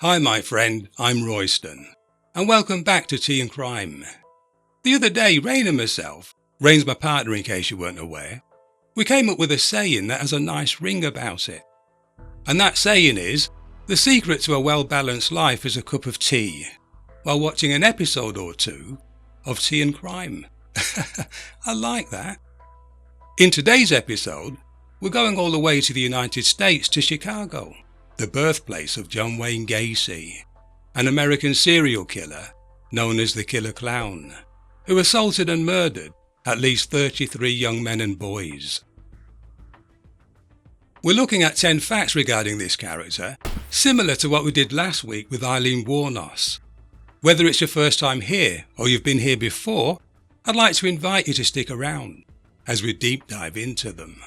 Hi my friend, I'm Royston, and welcome back to Tea and Crime. The other day, Rain and myself, Rain's my partner in case you weren't aware, we came up with a saying that has a nice ring about it. And that saying is, the secret to a well-balanced life is a cup of tea, while watching an episode or two of Tea and Crime. I like that. In today's episode, we're going all the way to the United States, to Chicago, the birthplace of John Wayne Gacy, an American serial killer known as the Killer Clown, who assaulted and murdered at least 33 young men and boys. We're looking at 10 facts regarding this character, similar to what we did last week with Eileen Warnos. Whether it's your first time here or you've been here before, I'd like to invite you to stick around as we deep dive into them.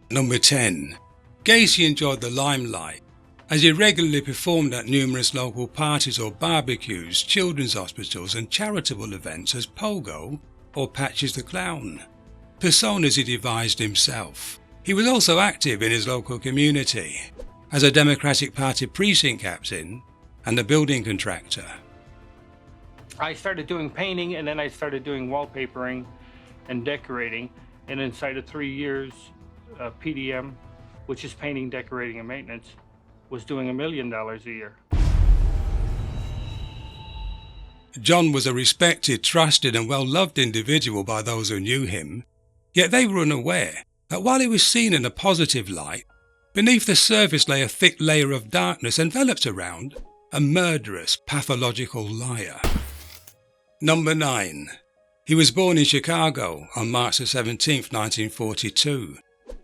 Number 10. Gacy enjoyed the limelight as he regularly performed at numerous local parties or barbecues, children's hospitals and charitable events as Pogo or Patches the Clown, personas he devised himself. He was also active in his local community as a Democratic Party precinct captain and a building contractor. I started doing painting and then I started doing wallpapering and decorating, and inside of 3 years PDM, which is painting, decorating, and maintenance, was doing $1 million a year. John was a respected, trusted and well-loved individual by those who knew him, yet they were unaware that while he was seen in a positive light, beneath the surface lay a thick layer of darkness enveloped around a murderous, pathological liar. Number 9. He was born in Chicago on March 17, 1942.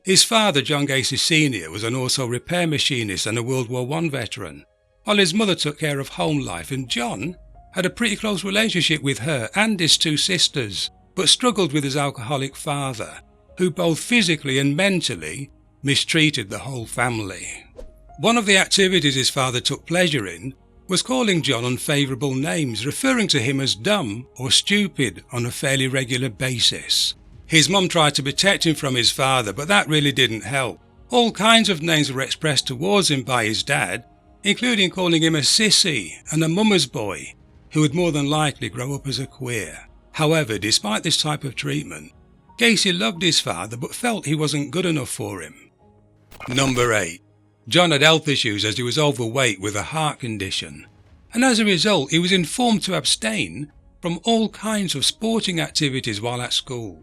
His father, John Gacy Sr., was an auto repair machinist and a World War I veteran, while his mother took care of home life, and John had a pretty close relationship with her and his 2 sisters, but struggled with his alcoholic father, who both physically and mentally mistreated the whole family. One of the activities his father took pleasure in was calling John unfavourable names, referring to him as dumb or stupid on a fairly regular basis. His mum tried to protect him from his father, but that really didn't help. All kinds of names were expressed towards him by his dad, including calling him a sissy and a mama's boy, who would more than likely grow up as a queer. However, despite this type of treatment, Gacy loved his father but felt he wasn't good enough for him. Number 8. John had health issues as he was overweight with a heart condition, and as a result he was informed to abstain from all kinds of sporting activities while at school.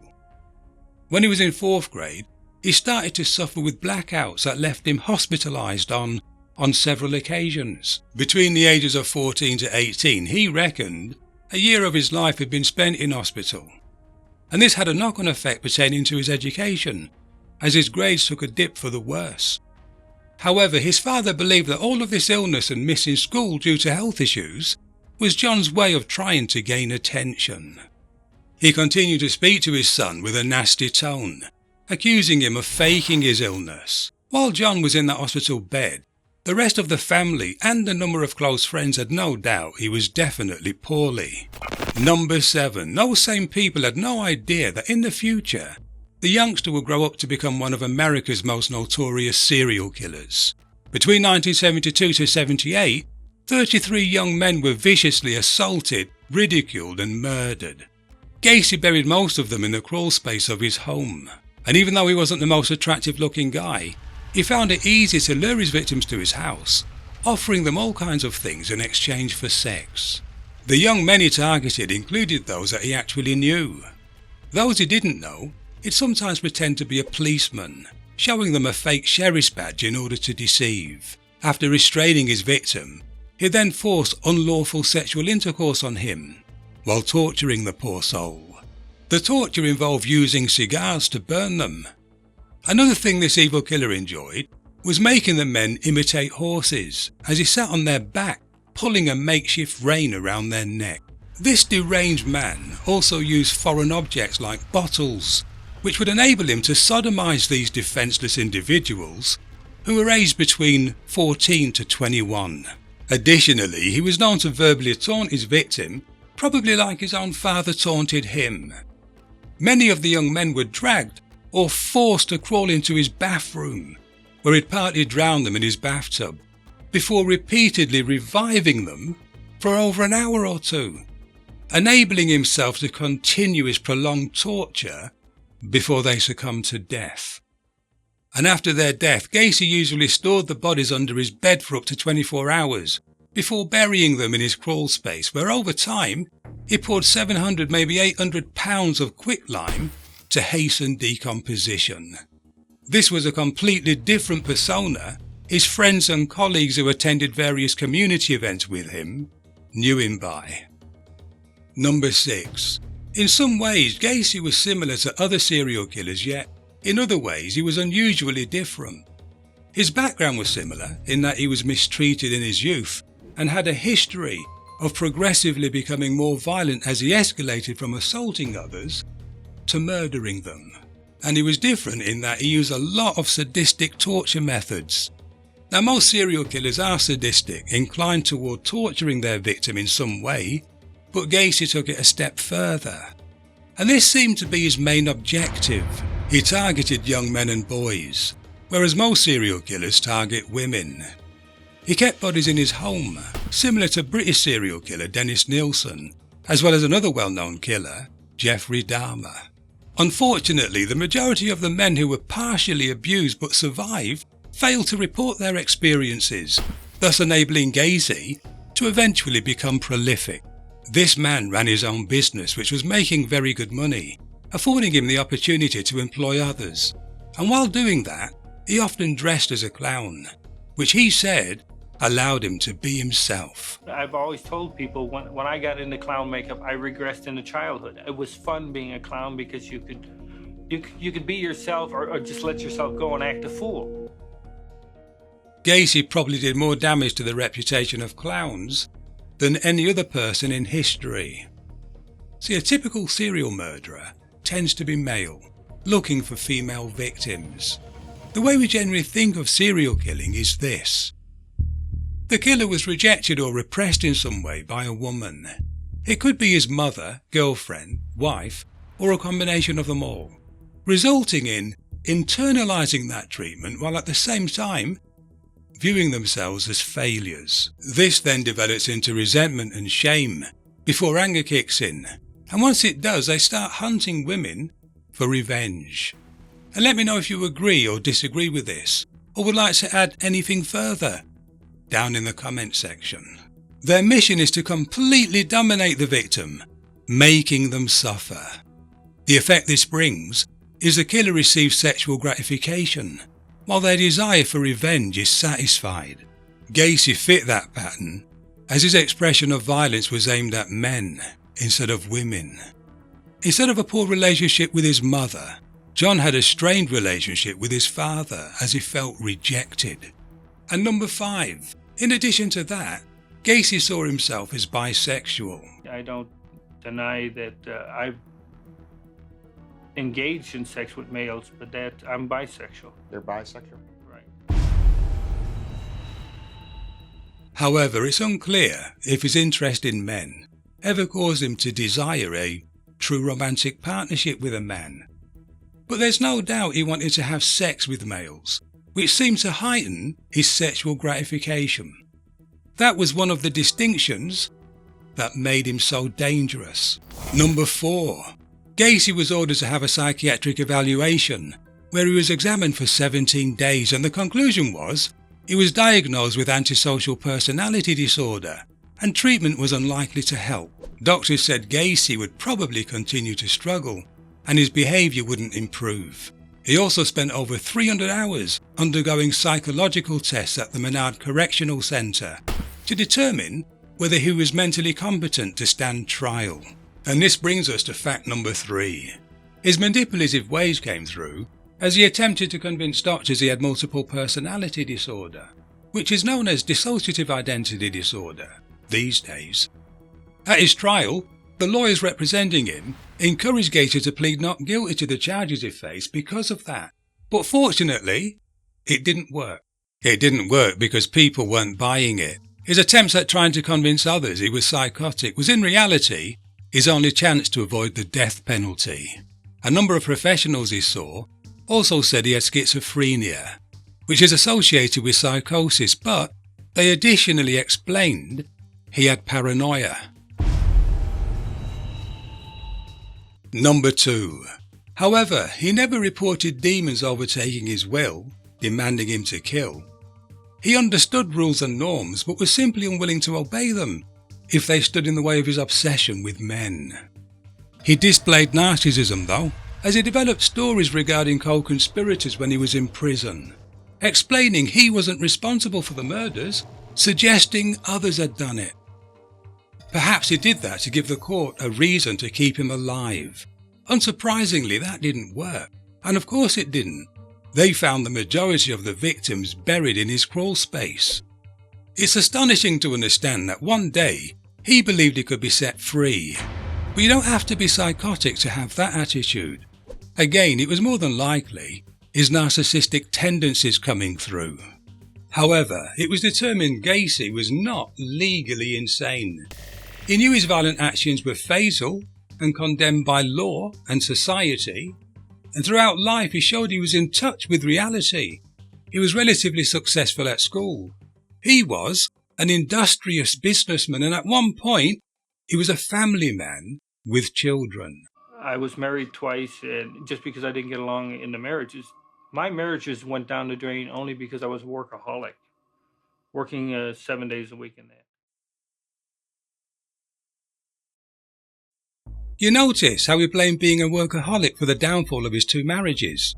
When he was in 4th grade, he started to suffer with blackouts that left him hospitalised on several occasions. Between the ages of 14 to 18, he reckoned a year of his life had been spent in hospital, and this had a knock-on effect pertaining to his education, as his grades took a dip for the worse. However, his father believed that all of this illness and missing school due to health issues was John's way of trying to gain attention. He continued to speak to his son with a nasty tone, accusing him of faking his illness. While John was in that hospital bed, the rest of the family and a number of close friends had no doubt he was definitely poorly. Number 7. Those same people had no idea that in the future, the youngster would grow up to become one of America's most notorious serial killers. Between 1972 to 78, 33 young men were viciously assaulted, ridiculed and murdered. Gacy buried most of them in the crawl space of his home, and even though he wasn't the most attractive looking guy, he found it easy to lure his victims to his house, offering them all kinds of things in exchange for sex. The young men he targeted included those that he actually knew. Those he didn't know, he'd sometimes pretend to be a policeman, showing them a fake sheriff's badge in order to deceive. After restraining his victim, he'd then force unlawful sexual intercourse on him, while torturing the poor soul. The torture involved using cigars to burn them. Another thing this evil killer enjoyed was making the men imitate horses as he sat on their back, pulling a makeshift rein around their neck. This deranged man also used foreign objects like bottles, which would enable him to sodomize these defenseless individuals who were aged between 14 to 21. Additionally, he was known to verbally taunt his victim, probably like his own father taunted him. Many of the young men were dragged or forced to crawl into his bathroom, where he'd partly drowned them in his bathtub, before repeatedly reviving them for over an hour or two, enabling himself to continue his prolonged torture before they succumbed to death. And after their death, Gacy usually stored the bodies under his bed for up to 24 hours, before burying them in his crawl space, where over time he poured 700, maybe 800 pounds of quicklime to hasten decomposition. This was a completely different persona his friends and colleagues who attended various community events with him knew him by. Number 6. In some ways, Gacy was similar to other serial killers, yet in other ways he was unusually different. His background was similar in that he was mistreated in his youth and had a history of progressively becoming more violent as he escalated from assaulting others to murdering them. And he was different in that he used a lot of sadistic torture methods. Now, most serial killers are sadistic, inclined toward torturing their victim in some way, but Gacy took it a step further. And this seemed to be his main objective. He targeted young men and boys, whereas most serial killers target women. He kept bodies in his home, similar to British serial killer Dennis Nilsen, as well as another well-known killer, Jeffrey Dahmer. Unfortunately, the majority of the men who were partially abused but survived failed to report their experiences, thus enabling Gacy to eventually become prolific. This man ran his own business, which was making very good money, affording him the opportunity to employ others. And while doing that, he often dressed as a clown, which he said allowed him to be himself. I've always told people when I got into clown makeup, I regressed into childhood. It was fun being a clown because you could be yourself or just let yourself go and act a fool. Gacy probably did more damage to the reputation of clowns than any other person in history. See, a typical serial murderer tends to be male, looking for female victims. The way we generally think of serial killing is this. The killer was rejected or repressed in some way by a woman. It could be his mother, girlfriend, wife, or a combination of them all, resulting in internalizing that treatment while at the same time viewing themselves as failures. This then develops into resentment and shame before anger kicks in, and once it does, they start hunting women for revenge. And let me know if you agree or disagree with this, or would like to add anything further down in the comment section. Their mission is to completely dominate the victim, making them suffer. The effect this brings is the killer receives sexual gratification, while their desire for revenge is satisfied. Gacy fit that pattern, as his expression of violence was aimed at men instead of women. Instead of a poor relationship with his mother, John had a strained relationship with his father as he felt rejected. And number 5, in addition to that, Gacy saw himself as bisexual. I don't deny that I've engaged in sex with males, but that I'm bisexual. They're bisexual? Right. However, it's unclear if his interest in men ever caused him to desire a true romantic partnership with a man. But there's no doubt he wanted to have sex with males, which seemed to heighten his sexual gratification. That was one of the distinctions that made him so dangerous. Number 4. Gacy was ordered to have a psychiatric evaluation, where he was examined for 17 days, and the conclusion was he was diagnosed with antisocial personality disorder, and treatment was unlikely to help. Doctors said Gacy would probably continue to struggle, and his behaviour wouldn't improve. He also spent over 300 hours undergoing psychological tests at the Menard Correctional Centre to determine whether he was mentally competent to stand trial. And this brings us to fact number 3. His manipulative ways came through as he attempted to convince doctors he had multiple personality disorder, which is known as dissociative identity disorder these days. At his trial, the lawyers representing him encouraged Gacy to plead not guilty to the charges he faced because of that. But fortunately, it didn't work. It didn't work because people weren't buying it. His attempts at trying to convince others he was psychotic was in reality his only chance to avoid the death penalty. A number of professionals he saw also said he had schizophrenia, which is associated with psychosis, but they additionally explained he had paranoia. Number 2. However, he never reported demons overtaking his will, demanding him to kill. He understood rules and norms, but was simply unwilling to obey them if they stood in the way of his obsession with men. He displayed narcissism though, as he developed stories regarding co-conspirators when he was in prison, explaining he wasn't responsible for the murders, suggesting others had done it. Perhaps he did that to give the court a reason to keep him alive. Unsurprisingly, that didn't work, and of course it didn't. They found the majority of the victims buried in his crawl space. It's astonishing to understand that one day he believed he could be set free. But you don't have to be psychotic to have that attitude. Again, it was more than likely his narcissistic tendencies coming through. However, it was determined Gacy was not legally insane. He knew his violent actions were fatal and condemned by law and society, and throughout life he showed he was in touch with reality. He was relatively successful at school. He was an industrious businessman, and at one point he was a family man with children. I was married twice, and just because I didn't get along in the marriages, my marriages went down the drain only because I was a workaholic, working 7 days a week in that. You notice how he blamed being a workaholic for the downfall of his 2 marriages.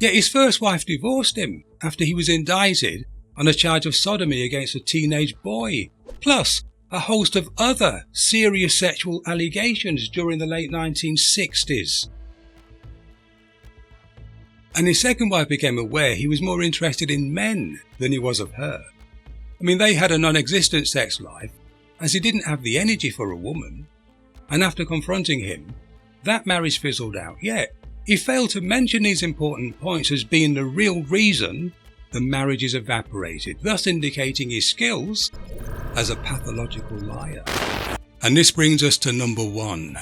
Yet his first wife divorced him after he was indicted on a charge of sodomy against a teenage boy, plus a host of other serious sexual allegations during the late 1960s. And his second wife became aware he was more interested in men than he was of her. I mean, they had a non-existent sex life, as he didn't have the energy for a woman. And after confronting him, that marriage fizzled out. Yet, he failed to mention these important points as being the real reason the marriages evaporated, thus indicating his skills as a pathological liar. And this brings us to number 1.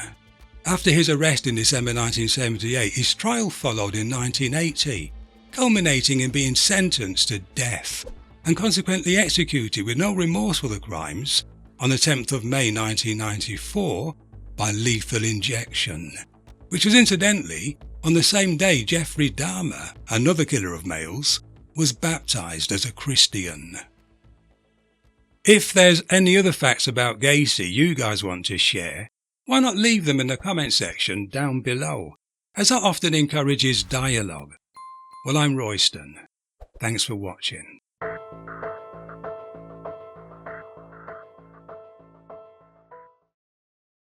After his arrest in December 1978, his trial followed in 1980, culminating in being sentenced to death and consequently executed with no remorse for the crimes on the 10th of May 1994 by lethal injection, which was incidentally on the same day Jeffrey Dahmer, another killer of males, was baptized as a Christian. If there's any other facts about Gacy you guys want to share, why not leave them in the comment section down below, as that often encourages dialogue. Well, I'm Royston. Thanks for watching.